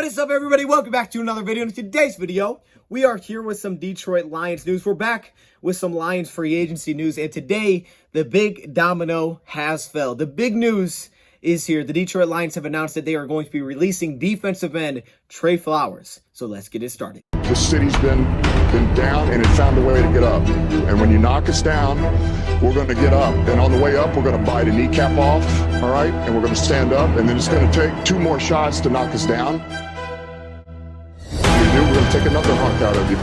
What is up, everybody? Welcome back to another video. In today's video, we are here with some Detroit Lions news. We're back with some Lions free agency news, and today, the big domino has fell. The big news is here. The Detroit Lions have announced that they are going to be releasing defensive end Trey Flowers. So let's get it started. The city's been down, and it found a way to get up. And when you knock us down, we're going to get up. And on the way up, we're going to bite a kneecap off, all right? And we're going to stand up, and then it's going to take 2 more shots to knock us down. We're going to take another hunk out of you.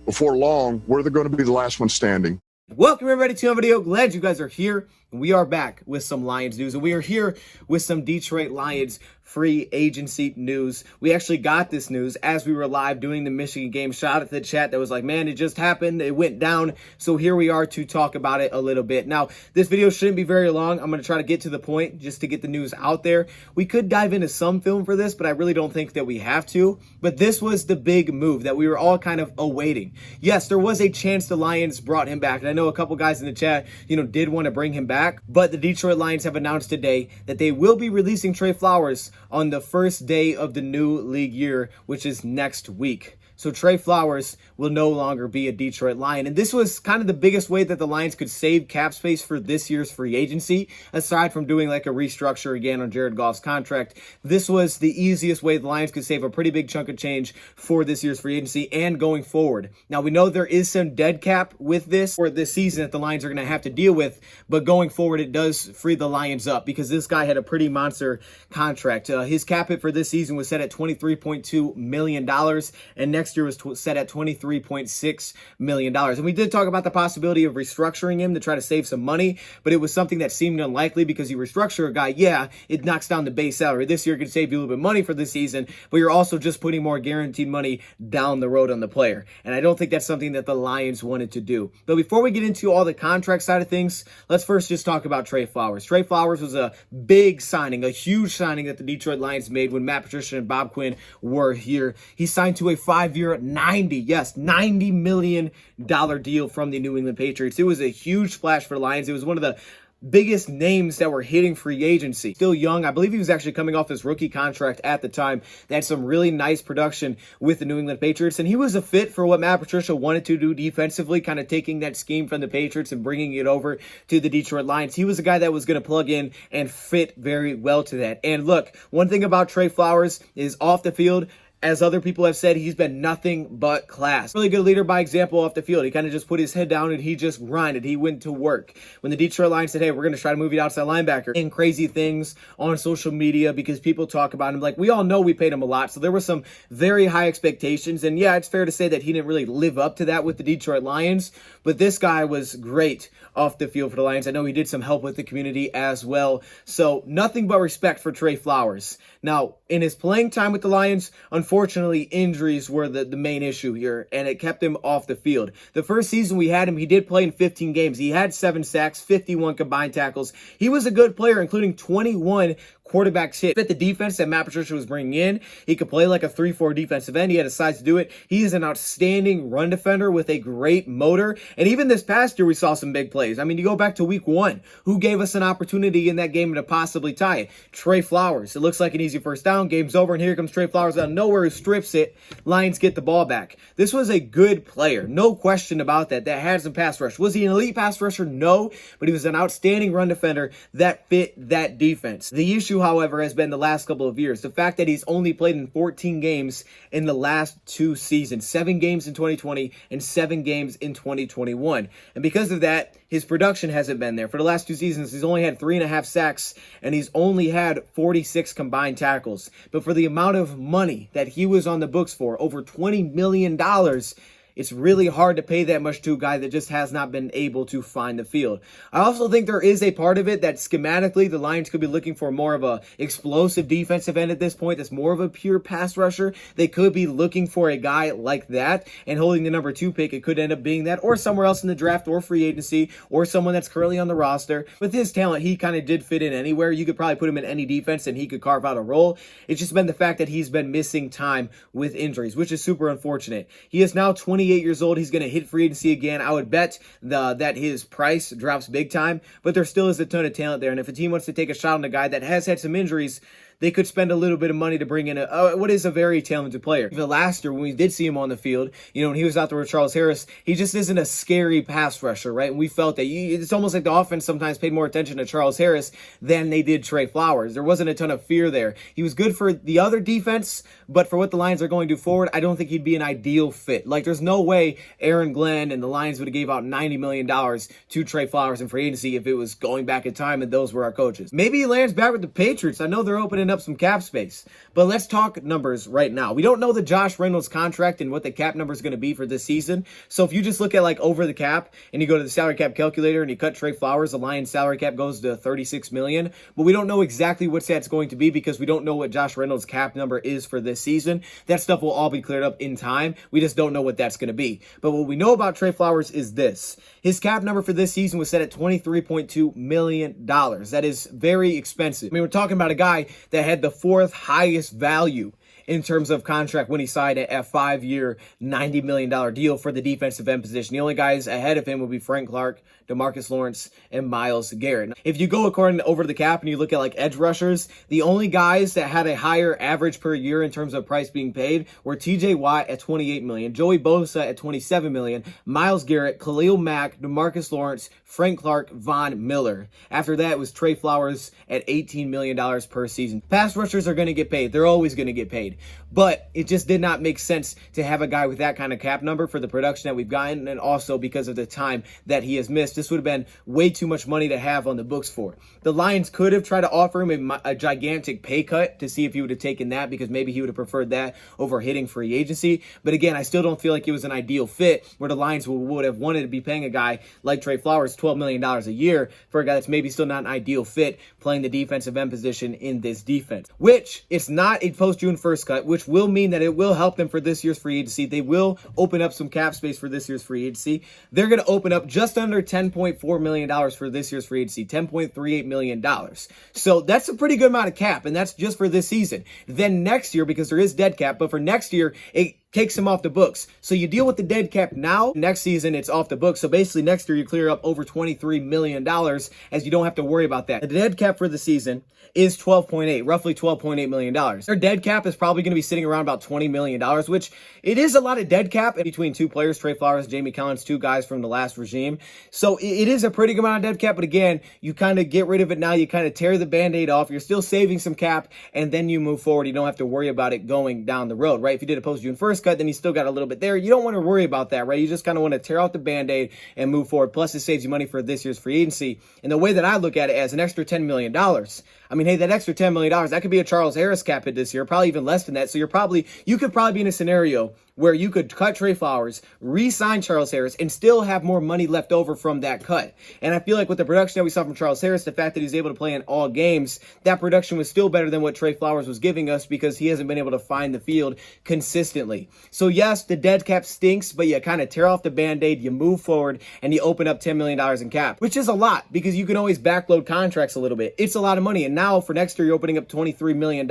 Before long, we're going to be the last one standing. Welcome everybody to another video. Glad you guys are here. We are back with some Lions news, and we are here with some Detroit Lions free agency news. We actually got this news as we were live doing the Michigan game. Shout out to the chat that was like, man, it just happened. It went down. So here we are to talk about it a little bit. Now, this video shouldn't be very long. I'm going to try to get to the point just to get the news out there. We could dive into some film for this, but I really don't think that we have to. But this was the big move that we were all kind of awaiting. Yes, there was a chance the Lions brought him back. And I know a couple guys in the chat, did want to bring him back. But the Detroit Lions have announced today that they will be releasing Trey Flowers on the first day of the new league year, which is next week. So Trey Flowers will no longer be a Detroit Lion. And this was kind of the biggest way that the Lions could save cap space for this year's free agency, aside from doing like a restructure again on Jared Goff's contract. This was the easiest way the Lions could save a pretty big chunk of change for this year's free agency and going forward. Now, we know there is some dead cap with this for this season that the Lions are going to have to deal with, but going forward, it does free the Lions up because this guy had a pretty monster contract. His cap hit for this season was set at $23.2 million, and next year was set at $23.6 million. And we did talk about the possibility of restructuring him to try to save some money, but it was something that seemed unlikely because you restructure a guy, yeah, it knocks down the base salary. This year can save you a little bit of money for this season, but you're also just putting more guaranteed money down the road on the player. And I don't think that's something that the Lions wanted to do. But before we get into all the contract side of things, let's first just talk about Trey Flowers. Trey Flowers was a big signing, a huge signing that the Detroit Lions made when Matt Patricia and Bob Quinn were here. He signed to a 5-year, $90 million deal from the New England Patriots. It was a huge splash for the Lions. It was one of the biggest names that were hitting free agency. Still young. I believe he was actually coming off his rookie contract at the time. They had some really nice production with the New England Patriots, and he was a fit for what Matt Patricia wanted to do defensively, kind of taking that scheme from the Patriots and bringing it over to the Detroit Lions. He was a guy that was going to plug in and fit very well to that. And look, one thing about Trey Flowers is off the field, as other people have said, he's been nothing but class. Really good leader by example off the field. He kind of just put his head down and he just grinded. He went to work. When the Detroit Lions said, hey, we're going to try to move you to outside linebacker, and crazy things on social media because people talk about him. Like, we all know we paid him a lot. So there were some very high expectations. And yeah, it's fair to say that he didn't really live up to that with the Detroit Lions. But this guy was great off the field for the Lions. I know he did some help with the community as well. So nothing but respect for Trey Flowers. Now, in his playing time with the Lions, unfortunately, injuries were the main issue here, and it kept him off the field. The first season we had him, he did play in 15 games. He had 7 sacks, 51 combined tackles. He was a good player, including 21 quarterbacks hit. Fit the defense that Matt Patricia was bringing in. He could play like a 3-4 defensive end. He had a size to do it. He is an outstanding run defender with a great motor. And even this past year, we saw some big plays. I mean, you go back to week 1. Who gave us an opportunity in that game to possibly tie it? Trey Flowers. It looks like an easy first down. Game's over, and here comes Trey Flowers out of nowhere who strips it. Lions get the ball back. This was a good player. No question about that. That had some pass rush. Was he an elite pass rusher? No, but he was an outstanding run defender that fit that defense. The issue, however, has been the last couple of years. The fact that he's only played in 14 games in the last 2 seasons, 7 games in 2020 and 7 games in 2021. And because of that, his production hasn't been there. For the last 2 seasons, he's only had 3.5 sacks, and he's only had 46 combined tackles. But for the amount of money that he was on the books for, over $20 million, it's really hard to pay that much to a guy that just has not been able to find the field. I also think there is a part of it that schematically the Lions could be looking for more of a explosive defensive end at this point. That's more of a pure pass rusher. They could be looking for a guy like that, and holding the number 2 pick, it could end up being that, or somewhere else in the draft or free agency, or someone that's currently on the roster. With his talent, he kind of did fit in anywhere. You could probably put him in any defense and he could carve out a role. It's just been the fact that he's been missing time with injuries, which is super unfortunate. He is now 28 years old. He's going to hit free agency again. I would bet that his price drops big time, but there still is a ton of talent there. And if a team wants to take a shot on a guy that has had some injuries, they could spend a little bit of money to bring in what is a very talented player. Even last year, when we did see him on the field, when he was out there with Charles Harris, he just isn't a scary pass rusher, right? And we felt that it's almost like the offense sometimes paid more attention to Charles Harris than they did Trey Flowers. There wasn't a ton of fear there. He was good for the other defense, but for what the Lions are going to do forward, I don't think he'd be an ideal fit. Like, there's no way Aaron Glenn and the Lions would have gave out $90 million to Trey Flowers in free agency if it was going back in time and those were our coaches. Maybe he lands back with the Patriots. I know they're opening up some cap space, but let's talk numbers right now. We don't know the Josh Reynolds contract and what the cap number is going to be for this season. So if you just look at like over the cap and you go to the salary cap calculator and you cut Trey Flowers, the Lions salary cap goes to $36 million, but we don't know exactly what that's going to be because we don't know what Josh Reynolds' cap number is for this season. That stuff will all be cleared up in time. We just don't know what that's going to be. But what we know about Trey Flowers is this. His cap number for this season was set at $23.2 million. That is very expensive. I mean, we're talking about a guy that had the fourth highest value in terms of contract when he signed a 5-year, $90 million deal for the defensive end position. The only guys ahead of him would be Frank Clark, DeMarcus Lawrence, and Myles Garrett. If you go according to over the cap and you look at like edge rushers, the only guys that had a higher average per year in terms of price being paid were TJ Watt at $28 million, Joey Bosa at $27 million, Myles Garrett, Khalil Mack, DeMarcus Lawrence, Frank Clark, Von Miller. After that was Trey Flowers at $18 million per season. Pass rushers are going to get paid. They're always going to get paid. But it just did not make sense to have a guy with that kind of cap number for the production that we've gotten, and also because of the time that he has missed. This would have been way too much money to have on the books for. The Lions could have tried to offer him a gigantic pay cut to see if he would have taken that, because maybe he would have preferred that over hitting free agency. But again, I still don't feel like it was an ideal fit where the Lions would have wanted to be paying a guy like Trey Flowers $12 million a year for a guy that's maybe still not an ideal fit playing the defensive end position in this defense. Which, it's not a post-June 1st cut, which will mean that it will help them for this year's free agency. They will open up some cap space for this year's free agency. They're going to open up just under $10.4 million for this year's free agency, $10.38 million. So that's a pretty good amount of cap, and that's just for this season. Then next year, because there is dead cap, but for next year, it takes him off the books. So you deal with the dead cap now. Next season, it's off the books. So basically, next year, you clear up over $23 million as you don't have to worry about that. The dead cap for the season is roughly $12.8 million. Their dead cap is probably going to be sitting around about $20 million, which it is a lot of dead cap between two players, Trey Flowers, Jamie Collins, two guys from the last regime. So it is a pretty good amount of dead cap, but again, you kind of get rid of it now. You kind of tear the Band-Aid off. You're still saving some cap, and then you move forward. You don't have to worry about it going down the road, right? If you did a post-June 1st cut, then you still got a little bit there. You don't want to worry about that, right? You just kind of want to tear out the Band-Aid and move forward. Plus, it saves you money for this year's free agency. And the way that I look at it, as an extra $10 million, I mean, hey, that extra $10 million, that could be a Charles Harris cap hit this year, probably even less than that. So you could probably be in a scenario where you could cut Trey Flowers, re-sign Charles Harris, and still have more money left over from that cut. And I feel like with the production that we saw from Charles Harris, the fact that he's able to play in all games, that production was still better than what Trey Flowers was giving us because he hasn't been able to find the field consistently. So yes, the dead cap stinks, but you kind of tear off the Band-Aid, you move forward, and you open up $10 million in cap, which is a lot because you can always backload contracts a little bit. It's a lot of money. And now for next year, you're opening up $23 million.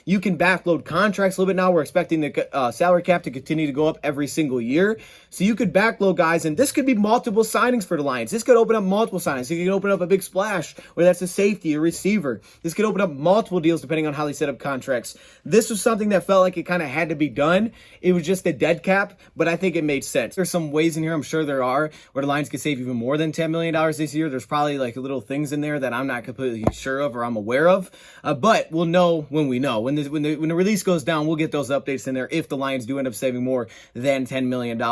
You can backload contracts a little bit now. We're expecting the salary cap to continue to go up every single year. So you could backload guys, and this could be multiple signings for the Lions. This could open up multiple signings. You can open up a big splash, whether that's a safety, a receiver. This could open up multiple deals depending on how they set up contracts. This was something that felt like it kind of had to be done. It was just a dead cap, but I think it made sense. There's some ways in here, I'm sure there are, where the Lions could save even more than $10 million this year. There's probably like little things in there that I'm not completely sure of or I'm aware of, but we'll know when we know. When the release goes down, we'll get those updates in there if the Lions do end up saving more than $10 million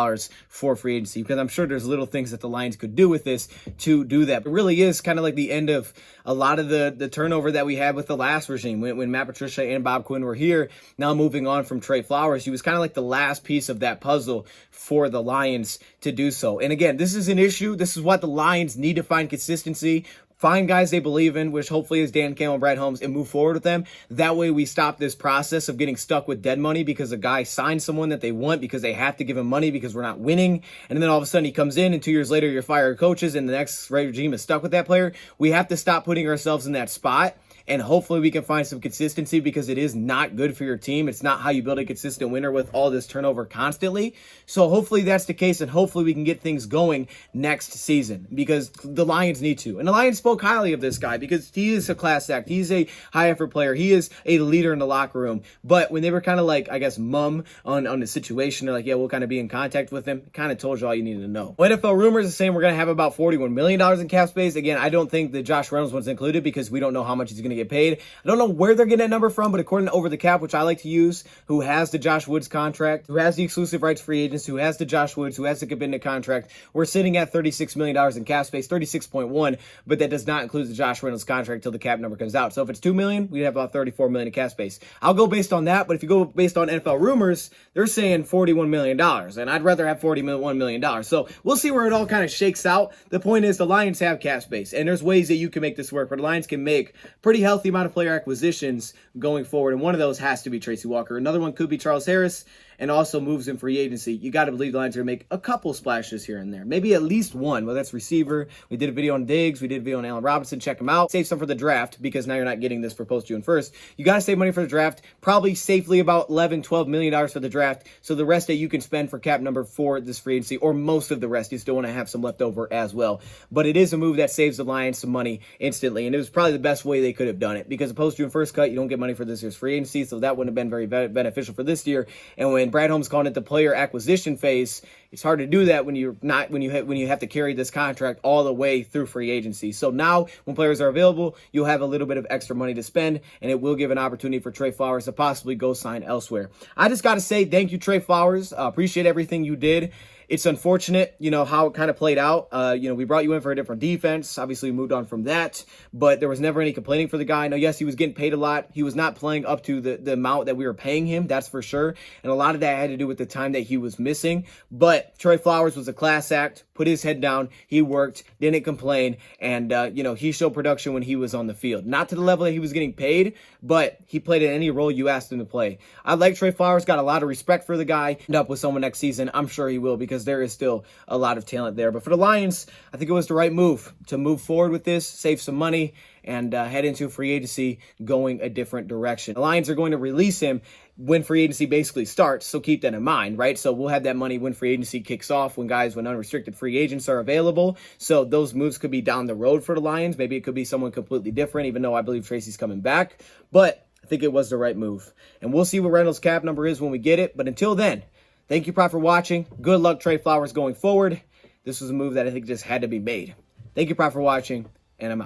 for free agency, because I'm sure there's little things that the Lions could do with this to do that. It really is kind of like the end of a lot of the turnover that we had with the last regime when Matt Patricia and Bob Quinn were here. Now moving on from Trey Flowers, he was kind of like the last piece of that puzzle for the Lions to do so. And again, this is an issue. This is what the Lions need to find consistency. Find guys they believe in, which hopefully is Dan Campbell and Brad Holmes, and move forward with them. That way we stop this process of getting stuck with dead money because a guy signed someone that they want because they have to give him money because we're not winning. And then all of a sudden he comes in and 2 years later you're firing coaches and the next regime is stuck with that player. We have to stop putting ourselves in that spot and hopefully we can find some consistency, because it is not good for your team. It's not how you build a consistent winner with all this turnover constantly. So hopefully that's the case, and hopefully we can get things going next season, because the Lions need to. And the Lions spoke highly of this guy because he is a class act. He's a high effort player. He is a leader in the locker room. But when they were kind of like, I guess, mum on the situation, they're like, yeah, we'll kind of be in contact with him. Kind of told you all you needed to know. NFL rumors are saying we're going to have about $41 million in cap space. Again, I don't think the Josh Reynolds one's included because we don't know how much he's going to get paid. I don't know where they're getting that number from, but according to Over the Cap, which I like to use, who has the Josh Woods contract, who has the exclusive rights free agents, who has the Josh Woods, who has the Kabinda contract, we're sitting at $36 million in cap space, 36.1, but that does not include the Josh Reynolds contract until the cap number comes out. So if it's $2 million, we'd have about $34 million in cap space. I'll go based on that, but if you go based on NFL rumors, they're saying $41 million, and I'd rather have $41 million. So we'll see where it all kind of shakes out. The point is the Lions have cap space, and there's ways that you can make this work, but the Lions can make pretty healthy amount of player acquisitions going forward, and one of those has to be Tracy Walker. Another one could be Charles Harris, and also moves in free agency. You got to believe the Lions are going to make a couple splashes here and there. Maybe at least one, whether that's receiver. We did a video on Diggs. We did a video on Allen Robinson. Check them out. Save some for the draft, because now you're not getting this for post-June 1st. You got to save money for the draft. Probably safely about $11-12 million for the draft. So the rest that you can spend for cap number for this free agency, or most of the rest, you still want to have some left over as well. But it is a move that saves the Lions some money instantly. And it was probably the best way they could have done it, because a post-June 1st cut, you don't get money for this year's free agency. So that wouldn't have been very beneficial for this year. And when Brad Holmes calling it the player acquisition phase, it's hard to do that when you have to carry this contract all the way through free agency. So now when players are available, you'll have a little bit of extra money to spend, and it will give an opportunity for Trey Flowers to possibly go sign elsewhere. I just got to say thank you, Trey Flowers. Appreciate everything you did. It's unfortunate, how it kind of played out. We brought you in for a different defense. Obviously, we moved on from that, but there was never any complaining for the guy. Now, yes, he was getting paid a lot. He was not playing up to the amount that we were paying him, that's for sure. And a lot of that had to do with the time that he was missing. But Trey Flowers was a class act, put his head down. He worked, didn't complain. And, he showed production when he was on the field. Not to the level that he was getting paid, but he played in any role you asked him to play. I like Trey Flowers, got a lot of respect for the guy. End up with someone next season. I'm sure he will, because there is still a lot of talent there. But for the Lions, I think it was the right move to move forward with this, save some money, and head into free agency going a different direction. The Lions are going to release him when free agency basically starts, so keep that in mind, right? So we'll have that money when free agency kicks off, when unrestricted free agents are available. So those moves could be down the road for the Lions. Maybe it could be someone completely different, even though I believe Tracy's coming back. But I think it was the right move. And we'll see what Reynolds' cap number is when we get it. But until then, thank you, Prop, for watching. Good luck, Trey Flowers, going forward. This was a move that I think just had to be made. Thank you, Prop, for watching, and I'm out.